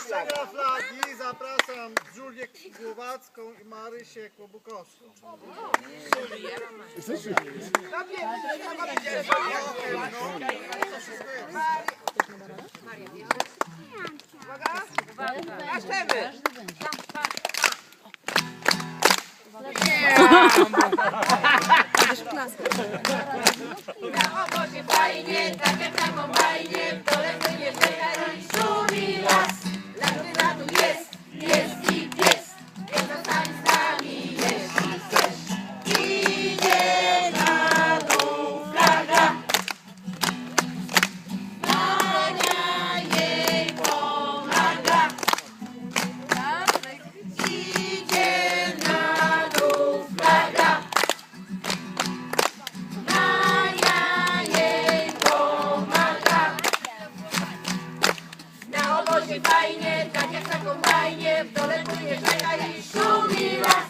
Na flagi zapraszam Julię Głowacką i Marysię Kłobukowską. Na obozie fajnie, tak jak na kombajnie, w dole płynie rzeka i szumi las. Latu jest i pies, więc zostań z nami, jeśli chcesz. Idzie na dół flaga, Mania jej pomaga. Idzie na dół flaga, Mania jej pomaga. Na obozie fajnie, tak jak na kombajnie, w dole płynie rzeka i szumi las.